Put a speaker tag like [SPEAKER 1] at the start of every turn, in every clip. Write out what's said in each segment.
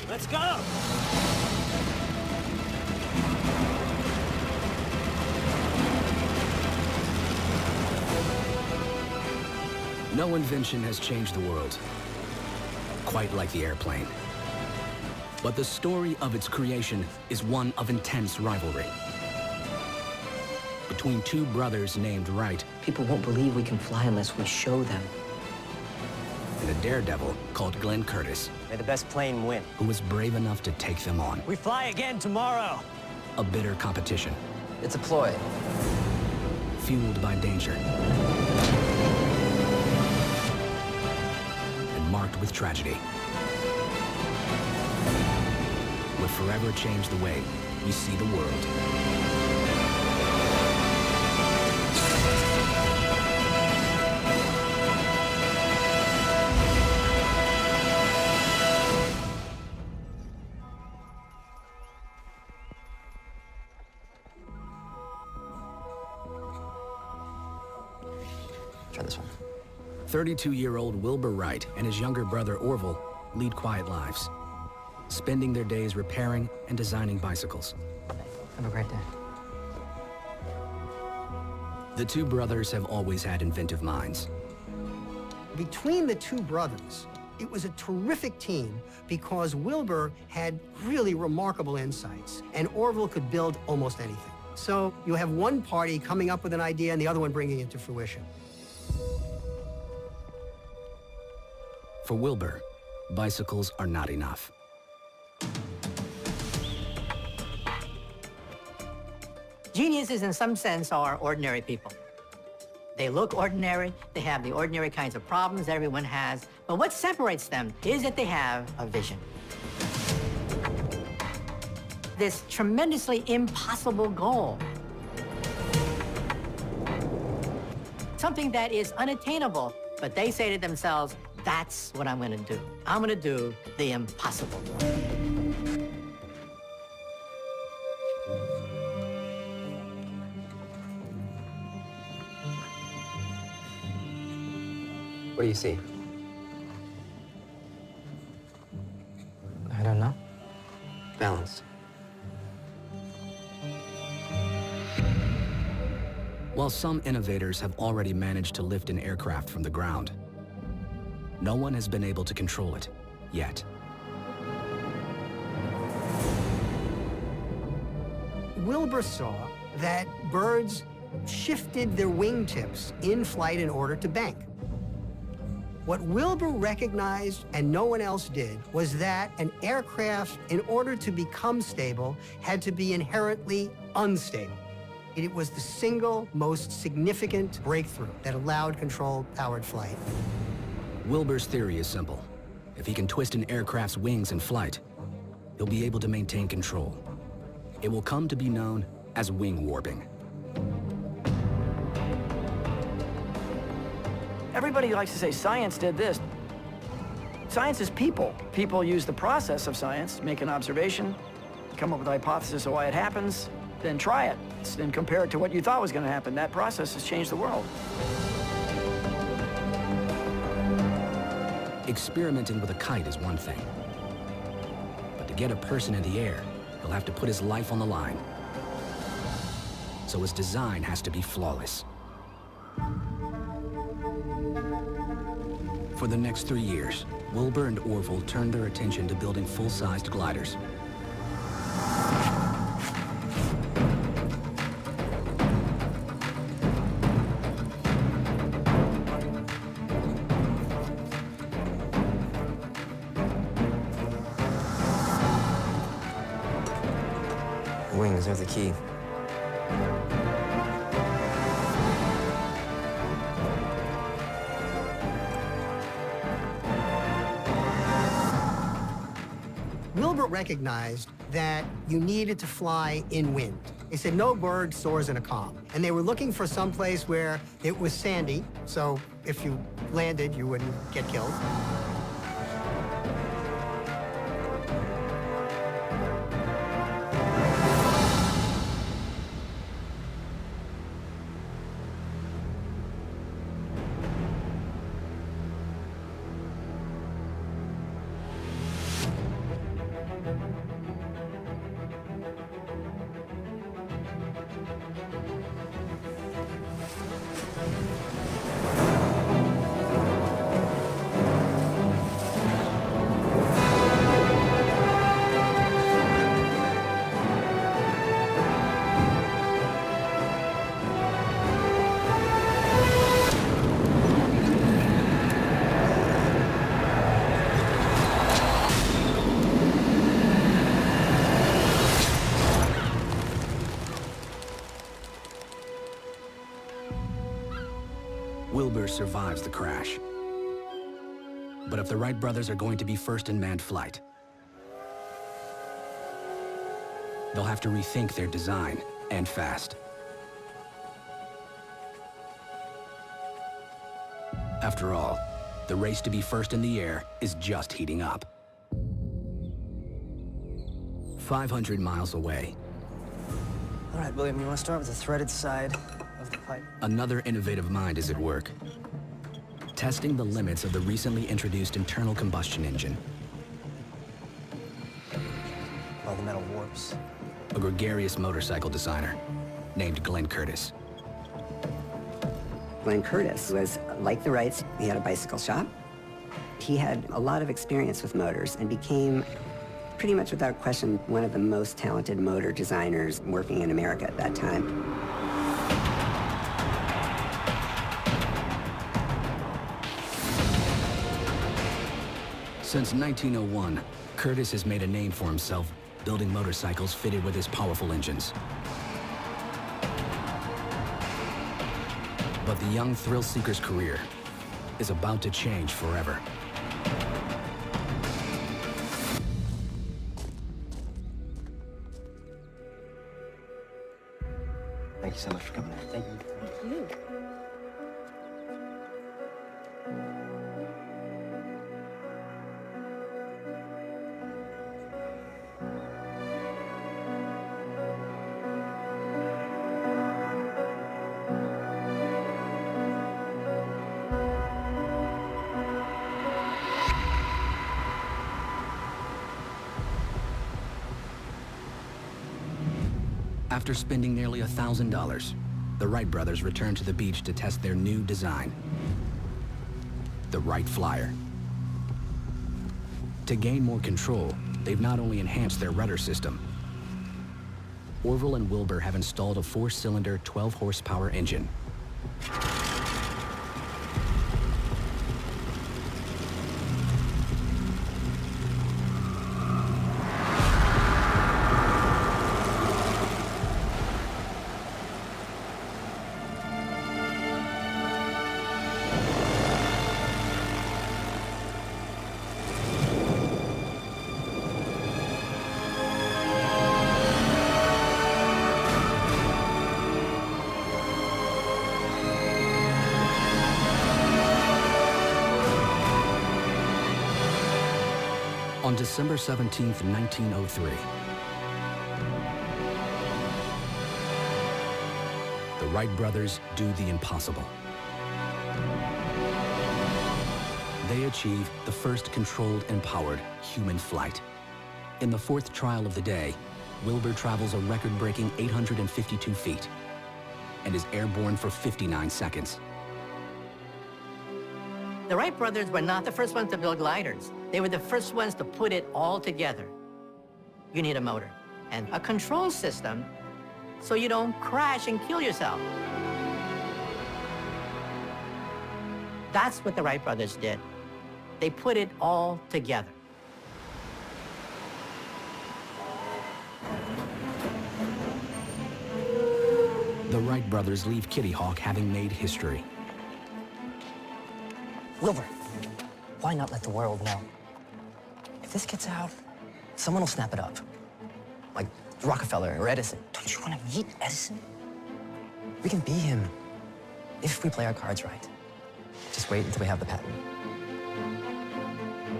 [SPEAKER 1] Let's go!
[SPEAKER 2] No invention has changed the world quite like the airplane. But the story of its creation is one of intense rivalry. Between two brothers named Wright
[SPEAKER 3] People won't believe we can fly unless we show them.
[SPEAKER 2] and a daredevil called Glenn Curtis,
[SPEAKER 1] May the best plane win.
[SPEAKER 2] who was brave enough to take them on.
[SPEAKER 1] We fly again tomorrow.
[SPEAKER 2] A bitter competition,
[SPEAKER 3] It's a ploy.
[SPEAKER 2] fueled by danger, and marked with tragedy, would forever change the way we see the world.
[SPEAKER 3] Try this one.
[SPEAKER 2] 32-year-old Wilbur Wright and his younger brother Orville lead quiet lives, spending their days repairing and designing bicycles.
[SPEAKER 3] Have a great day.
[SPEAKER 2] The two brothers have always had inventive minds.
[SPEAKER 4] Between the two brothers, it was a terrific team because Wilbur had really remarkable insights, and Orville could build almost anything. So you have one party coming up with an idea and the other one bringing it to fruition.
[SPEAKER 2] For Wilbur, bicycles are not enough.
[SPEAKER 5] Geniuses, in some sense, are ordinary people. They look ordinary, they have the ordinary kinds of problems everyone has, but what separates them is that they have a vision. This tremendously impossible goal. Something that is unattainable, but they say to themselves, that's what I'm gonna do. I'm gonna do the impossible.
[SPEAKER 3] What do you see? I don't know. Balanced.
[SPEAKER 2] While some innovators have already managed to lift an aircraft from the ground, no one has been able to control it yet.
[SPEAKER 4] Wilbur saw that birds shifted their wingtips in flight in order to bank. What Wilbur recognized, and no one else did, was that an aircraft, in order to become stable, had to be inherently unstable. It was the single most significant breakthrough that allowed control-powered flight.
[SPEAKER 2] Wilbur's theory is simple. If he can twist an aircraft's wings in flight, he'll be able to maintain control. It will come to be known as wing warping.
[SPEAKER 6] Everybody likes to say science did this. Science is people. People use the process of science, make an observation, come up with a hypothesis of why it happens, then try it, and compare it to what you thought was going to happen. That process has changed the world.
[SPEAKER 2] Experimenting with a kite is one thing. But to get a person in the air, he'll have to put his life on the line. So his design has to be flawless. For the next 3 years, Wilbur and Orville turned their attention to building full-sized gliders.
[SPEAKER 3] Wings are the key.
[SPEAKER 4] Wilbur recognized that you needed to fly in wind. They said no bird soars in a calm. And they were looking for some place where it was sandy, so if you landed, you wouldn't get killed.
[SPEAKER 2] survives the crash. But if the Wright brothers are going to be first in manned flight, they'll have to rethink their design, and fast. After all, the race to be first in the air is just heating up. 500 miles away,
[SPEAKER 1] All right, William, you want to start with the threaded side of the pipe?
[SPEAKER 2] another innovative mind is at work, testing the limits of the recently introduced internal combustion engine.
[SPEAKER 1] While the metal warps.
[SPEAKER 2] A gregarious motorcycle designer named Glenn Curtis.
[SPEAKER 7] Glenn Curtis was like the Wrights. He had a bicycle shop. He had a lot of experience with motors and became, pretty much without question, one of the most talented motor designers working in America at that time.
[SPEAKER 2] Since 1901, Curtis has made a name for himself building motorcycles fitted with his powerful engines. But the young thrill-seeker's career is about to change forever.
[SPEAKER 1] Thank you so much for coming in. Thank you.
[SPEAKER 2] After spending nearly $1,000, the Wright brothers returned to the beach to test their new design, the Wright Flyer. To gain more control, they've not only enhanced their rudder system. Orville and Wilbur have installed a 4-cylinder, 12-horsepower engine. On December 17, 1903, the Wright brothers do the impossible. They achieve the first controlled and powered human flight. In the fourth trial of the day, Wilbur travels a record-breaking 852 feet and is airborne for 59 seconds.
[SPEAKER 5] The Wright brothers were not the first ones to build gliders. They were the first ones to put it all together. You need a motor and a control system so you don't crash and kill yourself. That's what the Wright brothers did. They put it all together.
[SPEAKER 2] The Wright brothers leave Kitty Hawk having made history.
[SPEAKER 1] Wilbur, why not let the world know? If this gets out, someone will snap it up. Like Rockefeller or Edison. Don't you want to meet Edison? We can be him if we play our cards right. Just wait until we have the patent.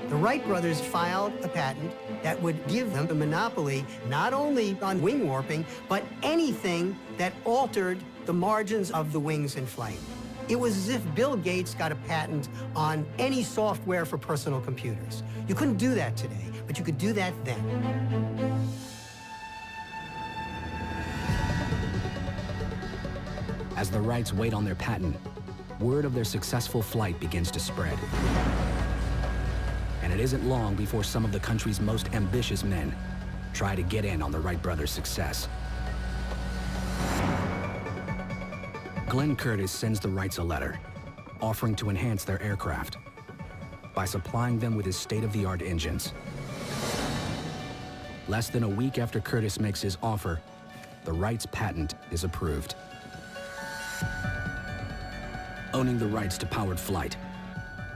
[SPEAKER 4] The Wright brothers filed a patent that would give them a monopoly not only on wing warping, but anything that altered the margins of the wings in flight. It was as if Bill Gates got a patent on any software for personal computers. You couldn't do that today, but you could do that then.
[SPEAKER 2] As the Wrights wait on their patent, word of their successful flight begins to spread. And it isn't long before some of the country's most ambitious men try to get in on the Wright brothers' success. Glenn Curtis sends the Wrights a letter, offering to enhance their aircraft by supplying them with his state-of-the-art engines. Less than a week after Curtis makes his offer, the Wrights' patent is approved. Owning the rights to powered flight,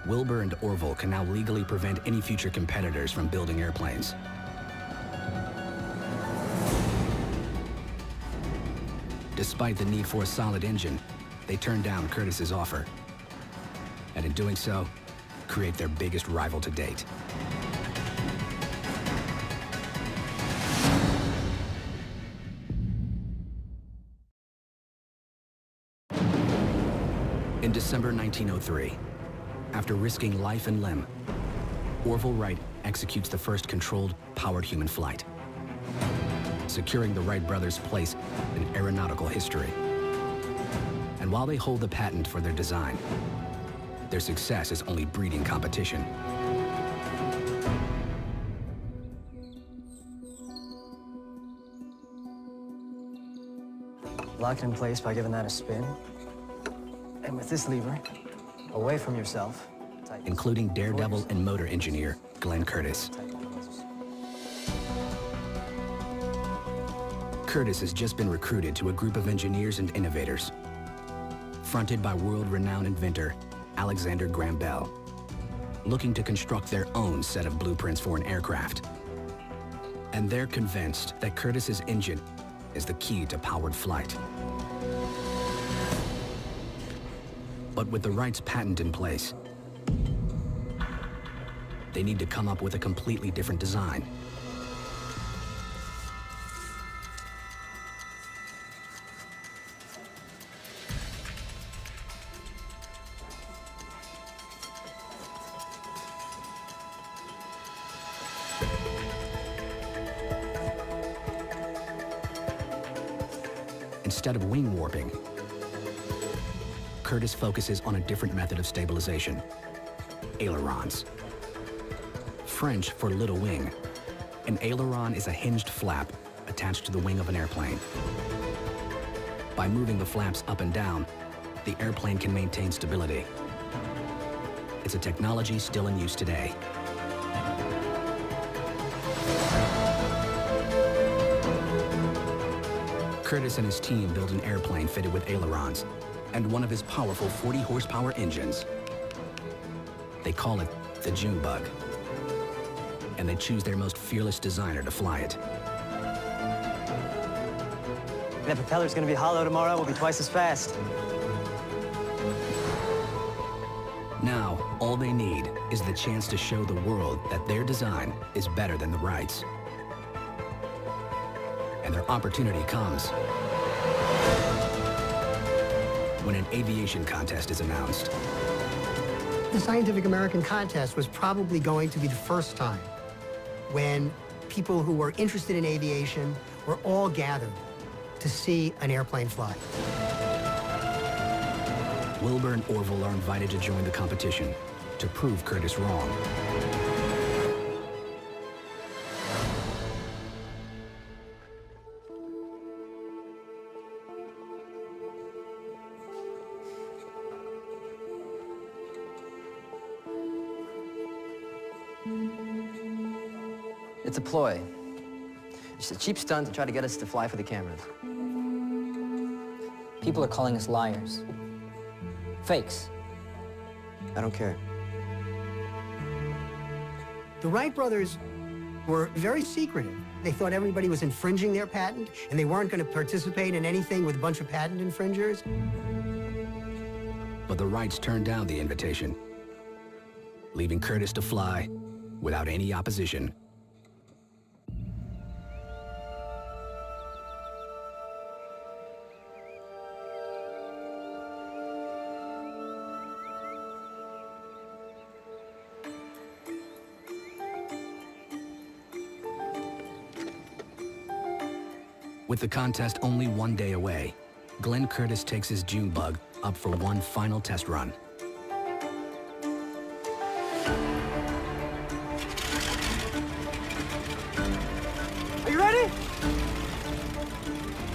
[SPEAKER 2] Wilbur and Orville can now legally prevent any future competitors from building airplanes. Despite the need for a solid engine, they turned down Curtis's offer. And in doing so, create their biggest rival to date. In December 1903, after risking life and limb, Orville Wright executes the first controlled, powered human flight, securing the Wright brothers' place in aeronautical history. And while they hold the patent for their design, their success is only breeding competition.
[SPEAKER 1] Lock it in place by giving that a spin. And with this lever, away from yourself,
[SPEAKER 2] Including daredevil and motor engineer Glenn Curtis. Curtis has just been recruited to a group of engineers and innovators, fronted by world-renowned inventor Alexander Graham Bell, looking to construct their own set of blueprints for an aircraft. And they're convinced that Curtis's engine is the key to powered flight. But with the Wright's patent in place, they need to come up with a completely different design. Instead of wing warping, Curtis focuses on a different method of stabilization: ailerons. French for little wing. An aileron is a hinged flap attached to the wing of an airplane. By moving the flaps up and down, the airplane can maintain stability. It's a technology still in use today. Curtis and his team built an airplane fitted with ailerons and one of his powerful 40-horsepower engines. They call it the June Bug, and they choose their most fearless designer to fly it.
[SPEAKER 1] that propeller's gonna be hollow tomorrow, we'll be twice as fast.
[SPEAKER 2] Now, all they need is the chance to show the world that their design is better than the Wrights. And their opportunity comes when an aviation contest is announced.
[SPEAKER 4] The Scientific American Contest was probably going to be the first time when people who were interested in aviation were all gathered to see an airplane fly.
[SPEAKER 2] Wilbur and Orville are invited to join the competition to prove Curtis wrong.
[SPEAKER 3] It's a ploy. It's a cheap stunt to try to get us to fly for the cameras.
[SPEAKER 8] People are calling us liars. Fakes.
[SPEAKER 3] I don't care.
[SPEAKER 4] The Wright brothers were very secretive. They thought everybody was infringing their patent, and they weren't going to participate in anything with a bunch of patent infringers.
[SPEAKER 2] But the Wrights turned down the invitation, leaving Curtis to fly without any opposition. With the contest only one day away, Glenn Curtis takes his June Bug up for one final test run.
[SPEAKER 6] Are you ready?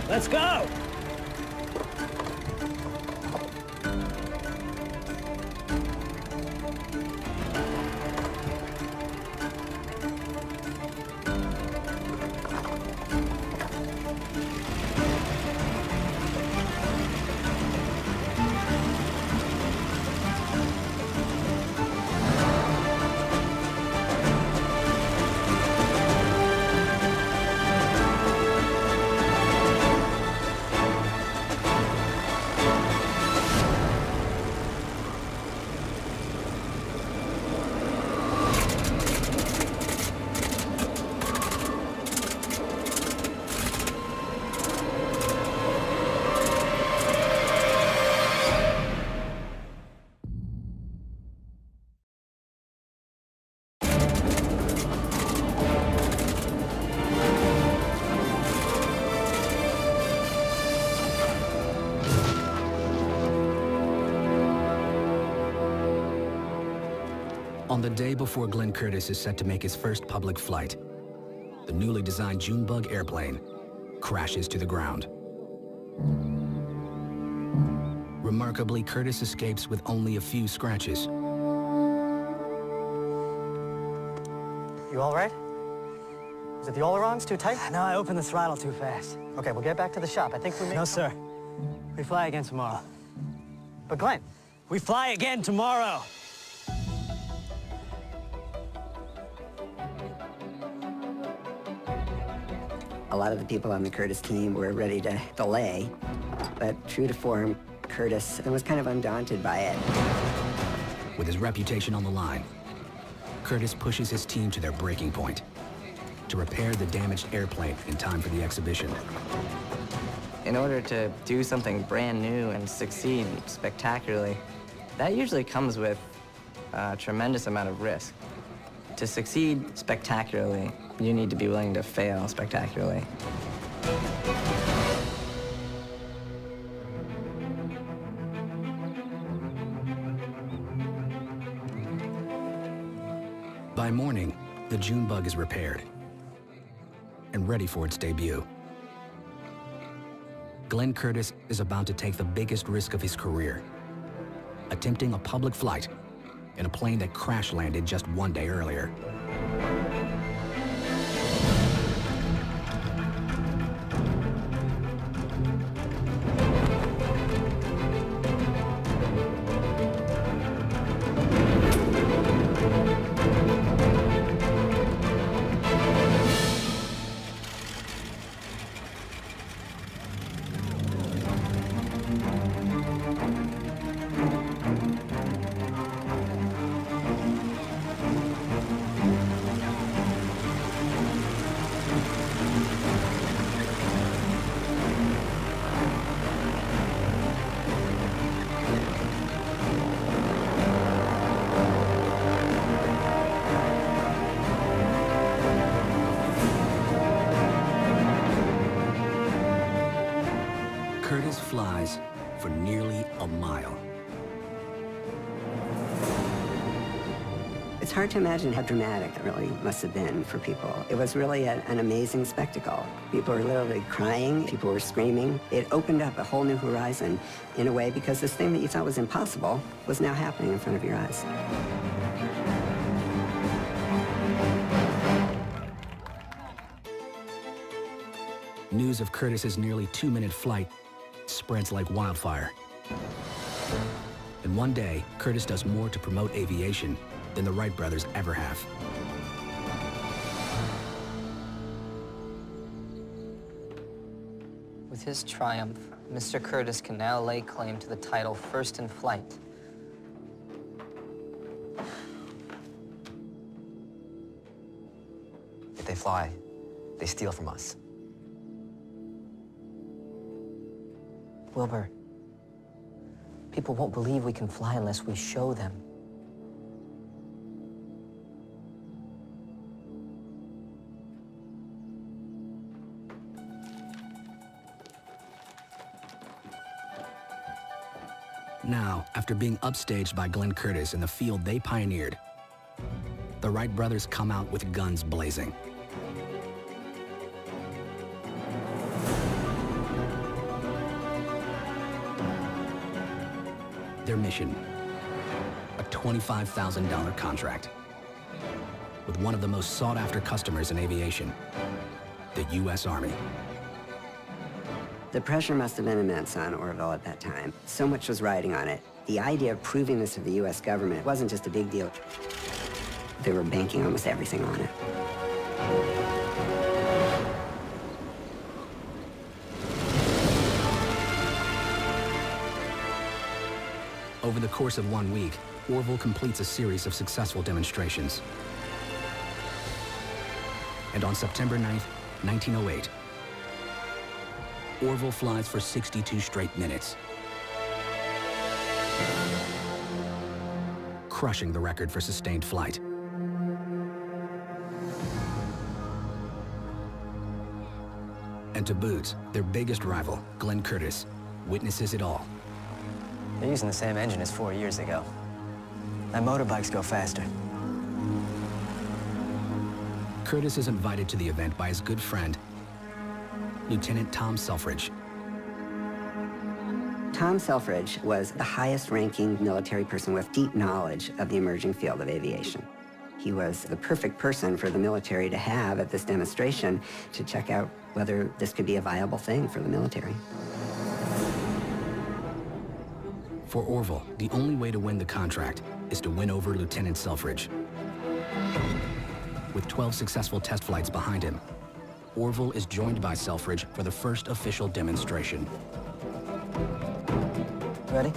[SPEAKER 6] Let's go!
[SPEAKER 2] On the day before Glenn Curtiss is set to make his first public flight, the newly designed Junebug airplane crashes to the ground. Remarkably, Curtiss escapes with only a few scratches.
[SPEAKER 1] You all right? Is it the ailerons too tight?
[SPEAKER 9] No, I opened the throttle too fast.
[SPEAKER 1] Okay, we'll get back to the shop. I think we may...
[SPEAKER 9] No, sir. We fly again tomorrow.
[SPEAKER 1] But Glenn,
[SPEAKER 9] We fly again tomorrow.
[SPEAKER 7] A lot of the people on the Curtiss team were ready to delay, but true to form, Curtiss was kind of undaunted by it.
[SPEAKER 2] With his reputation on the line, Curtiss pushes his team to their breaking point to repair the damaged airplane in time for the exhibition.
[SPEAKER 10] In order to do something brand new and succeed spectacularly, that usually comes with a tremendous amount of risk. To succeed spectacularly, you need to be willing to fail spectacularly.
[SPEAKER 2] By morning, the Junebug is repaired and ready for its debut. Glenn Curtiss is about to take the biggest risk of his career, attempting a public flight in a plane that crash landed just one day earlier. Curtiss flies for nearly a mile.
[SPEAKER 7] It's hard to imagine how dramatic it really must have been for people. It was really an amazing spectacle. People were literally crying, people were screaming. It opened up a whole new horizon in a way because this thing that you thought was impossible was now happening in front of your eyes.
[SPEAKER 2] News of Curtiss's nearly 2-minute flight spreads like wildfire. And one day, Curtiss does more to promote aviation than the Wright brothers ever have.
[SPEAKER 8] With his triumph, Mr. Curtiss can now lay claim to the title First in Flight.
[SPEAKER 3] If they fly, they steal from us.
[SPEAKER 8] Wilbur, people won't believe we can fly unless we show them.
[SPEAKER 2] Now, after being upstaged by Glenn Curtiss in the field they pioneered, the Wright brothers come out with guns blazing. Their mission, a $25,000 contract with one of the most sought-after customers in aviation, the U.S. Army.
[SPEAKER 7] The pressure must have been immense on Orville at that time. So much was riding on it. The idea of proving this to the U.S. government wasn't just a big deal. They were banking almost everything on it.
[SPEAKER 2] Over the course of 1 week, Orville completes a series of successful demonstrations. And on September 9th, 1908, Orville flies for 62 straight minutes, crushing the record for sustained flight. And to boot, their biggest rival, Glenn Curtiss, witnesses it all.
[SPEAKER 1] They're using the same engine as 4 years ago. My motorbikes go faster.
[SPEAKER 2] Curtis is invited to the event by his good friend, Lieutenant Tom Selfridge.
[SPEAKER 7] Tom Selfridge was the highest-ranking military person with deep knowledge of the emerging field of aviation. He was the perfect person for the military to have at this demonstration to check out whether this could be a viable thing for the military.
[SPEAKER 2] For Orville, the only way to win the contract is to win over Lieutenant Selfridge. With 12 successful test flights behind him, Orville is joined by Selfridge for the first official demonstration.
[SPEAKER 3] Ready?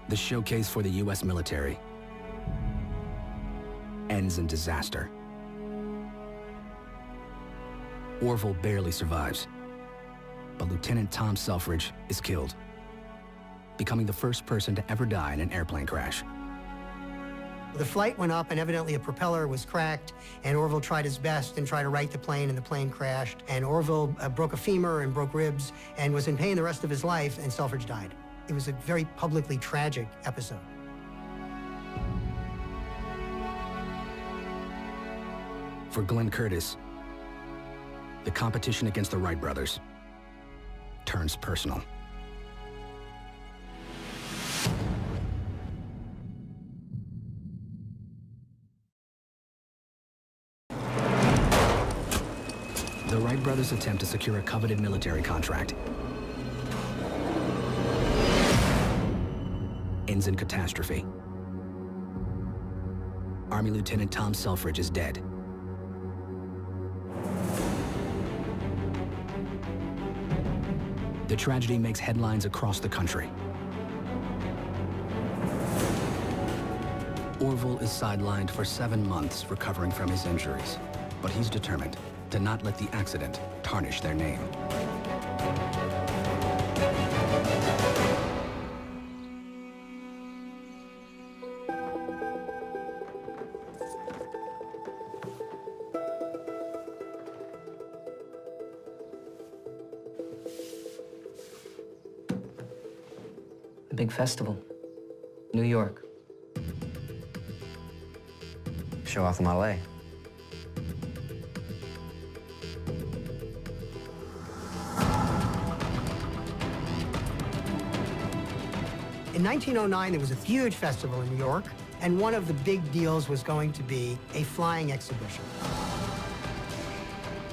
[SPEAKER 2] The showcase for the U.S. military ends in disaster. Orville barely survives, but Lieutenant Tom Selfridge is killed, becoming the first person to ever die in an airplane crash.
[SPEAKER 4] The flight went up, and evidently a propeller was cracked, and Orville tried his best and tried to right the plane, and the plane crashed. And Orville broke a femur and broke ribs and was in pain the rest of his life, and Selfridge died. It was a very publicly tragic episode.
[SPEAKER 2] For Glenn Curtis, the competition against the Wright brothers turns personal. The Wright brothers attempt to secure a coveted military contract ends in catastrophe. Army Lieutenant Tom Selfridge is dead. The tragedy makes headlines across the country. Orville is sidelined for 7 months recovering from his injuries, but he's determined to not let the accident tarnish their name.
[SPEAKER 3] The big festival. New York. Show off the Model A.
[SPEAKER 4] In 1909, there was a huge festival in New York, and one of the big deals was going to be a flying exhibition.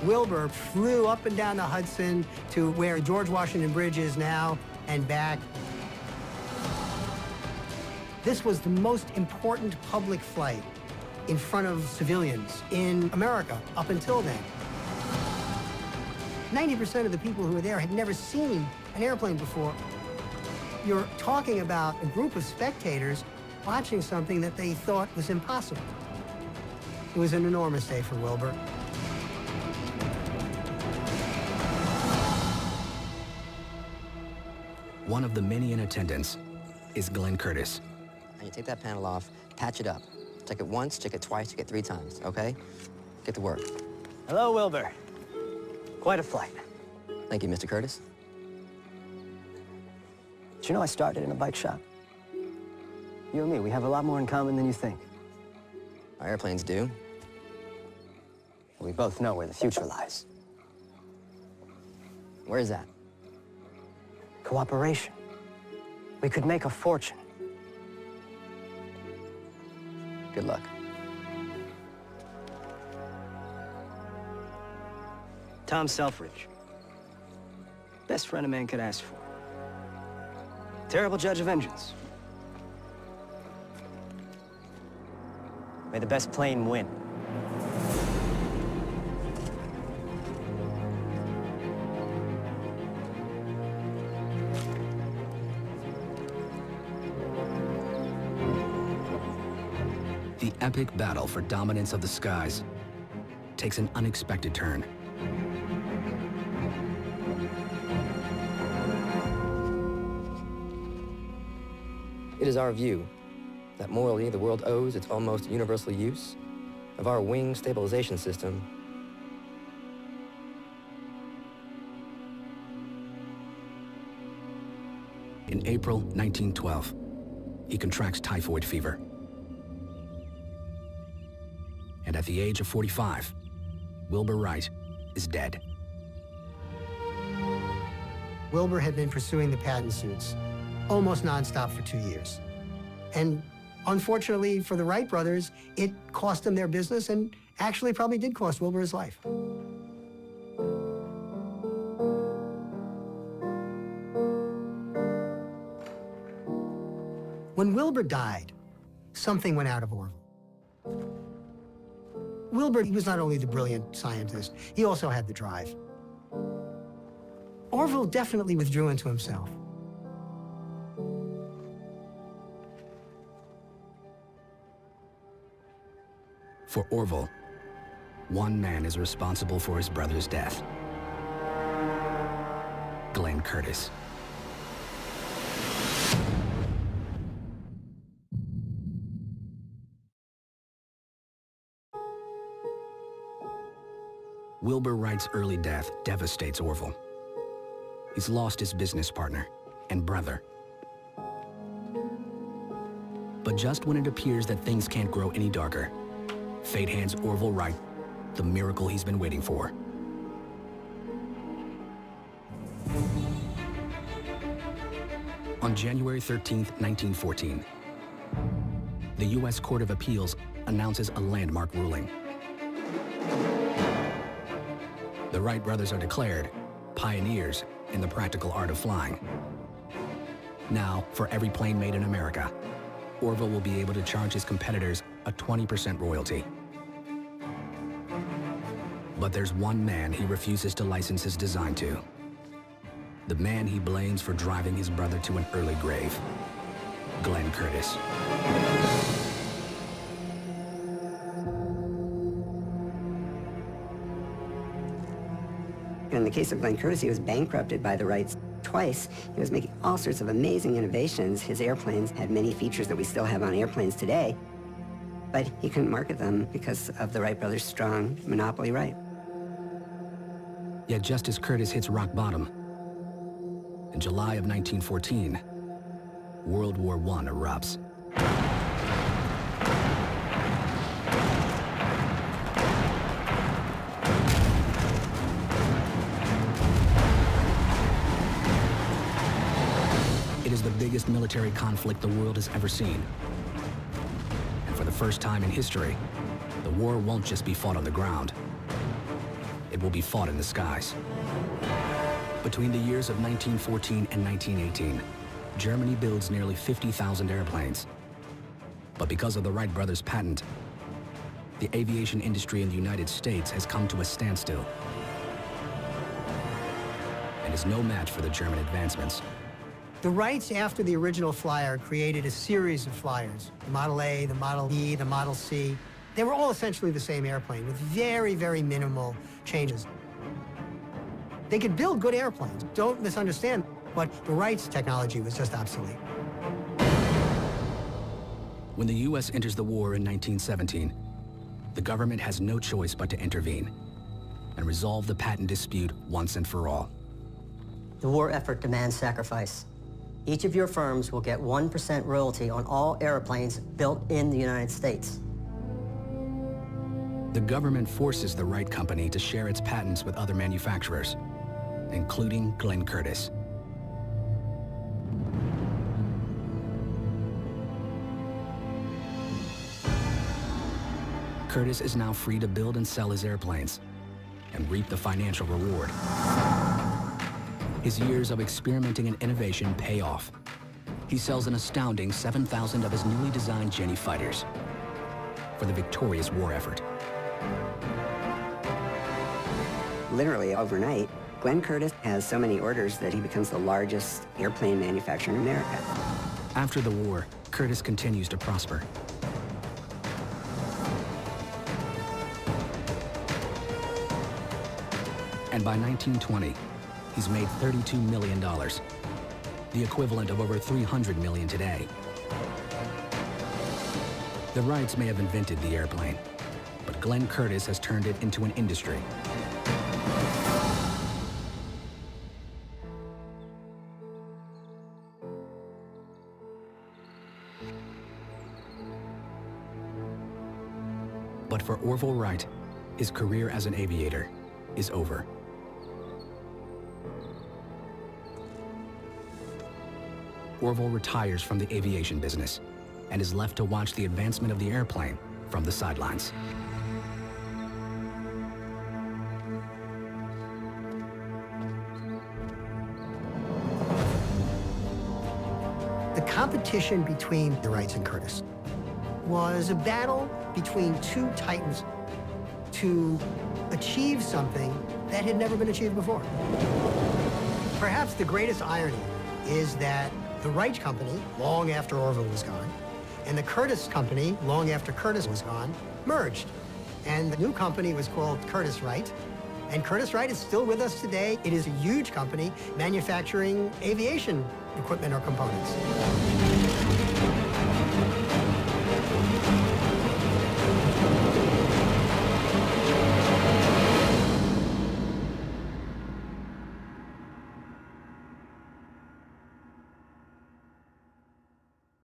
[SPEAKER 4] Wilbur flew up and down the Hudson to where George Washington Bridge is now and back. This was the most important public flight in front of civilians in America up until then. 90% of the people who were there had never seen an airplane before. You're talking about a group of spectators watching something that they thought was impossible. It was an enormous day for Wilbur.
[SPEAKER 2] One of the many in attendance is Glenn Curtis.
[SPEAKER 3] Now you take that panel off, patch it up. Check it once, check it twice, check it 3 times, okay? Get to work.
[SPEAKER 9] Hello, Wilbur. Quite a flight.
[SPEAKER 3] Thank you, Mr. Curtis.
[SPEAKER 9] Did you know I started in a bike shop? You and me, we have a lot more in common than you think.
[SPEAKER 3] Our airplanes do.
[SPEAKER 9] We both know where the future lies.
[SPEAKER 3] Where is that?
[SPEAKER 9] Cooperation. We could make a fortune.
[SPEAKER 3] Good luck.
[SPEAKER 9] Tom Selfridge. Best friend a man could ask for. Terrible judge of engines. May the best plane win.
[SPEAKER 2] epic battle for dominance of the skies takes an unexpected turn.
[SPEAKER 3] It is our view that morally the world owes its almost universal use of our wing stabilization system
[SPEAKER 2] In April 1912, he contracts typhoid fever. And at the age of 45, Wilbur Wright is dead.
[SPEAKER 4] Wilbur had been pursuing the patent suits almost nonstop for 2 years. And unfortunately for the Wright brothers, it cost them their business and actually probably did cost Wilbur his life. When Wilbur died, something went out of Orville. Wilbur, he was not only the brilliant scientist, he also had the drive. Orville definitely withdrew into himself.
[SPEAKER 2] For Orville, one man is responsible for his brother's death. Glenn Curtiss. Wilbur Wright's early death devastates Orville. He's lost his business partner and brother. But just when it appears that things can't grow any darker, fate hands Orville Wright the miracle he's been waiting for. On January 13th, 1914, the U.S. Court of Appeals announces a landmark ruling. The Wright brothers are declared pioneers in the practical art of flying. Now, for every plane made in America, Orville will be able to charge his competitors a 20% royalty. But there's one man he refuses to license his design to. The man he blames for driving his brother to an early grave, Glenn Curtiss.
[SPEAKER 7] In the case of Glenn Curtiss, he was bankrupted by the Wrights twice. He was making all sorts of amazing innovations. His airplanes had many features that we still have on airplanes today, but he couldn't market them because of the Wright brothers' strong monopoly right.
[SPEAKER 2] Yet just as Curtiss hits rock bottom, in July of 1914, World War I erupts. It is the biggest military conflict the world has ever seen. And for the first time in history, the war won't just be fought on the ground. It will be fought in the skies. Between the years of 1914 and 1918, Germany builds nearly 50,000 airplanes. But because of the Wright brothers' patent, the aviation industry in the United States has come to a standstill and is no match for the German advancements.
[SPEAKER 4] The Wrights, after the original flyer, created a series of flyers. The Model A, the Model B, the Model C. They were all essentially the same airplane with very, very minimal changes. They could build good airplanes. Don't misunderstand, but the Wrights' technology was just obsolete.
[SPEAKER 2] When the U.S. enters the war in 1917, the government has no choice but to intervene and resolve the patent dispute once and for all.
[SPEAKER 11] The war effort demands sacrifice. Each of your firms will get 1% royalty on all airplanes built in the United States.
[SPEAKER 2] The government forces the Wright Company to share its patents with other manufacturers, including Glenn Curtiss. Curtiss is now free to build and sell his airplanes and reap the financial reward. His years of experimenting and innovation pay off. He sells an astounding 7,000 of his newly designed Jenny fighters for the victorious war effort.
[SPEAKER 7] Literally overnight, Glenn Curtiss has so many orders that he becomes the largest airplane manufacturer in America.
[SPEAKER 2] After the war, Curtiss continues to prosper. And by 1920, he's made $32 million, the equivalent of over $300 million today. The Wrights may have invented the airplane, but Glenn Curtiss has turned it into an industry. But for Orville Wright, his career as an aviator is over. Orville retires from the aviation business and is left to watch the advancement of the airplane from the sidelines.
[SPEAKER 4] The competition between the Wrights and Curtiss was a battle between two titans to achieve something that had never been achieved before. Perhaps the greatest irony is that the Wright Company, long after Orville was gone, and the Curtiss Company, long after Curtiss was gone, merged. And the new company was called Curtiss-Wright. And Curtiss-Wright is still with us today. It is a huge company manufacturing aviation equipment or components.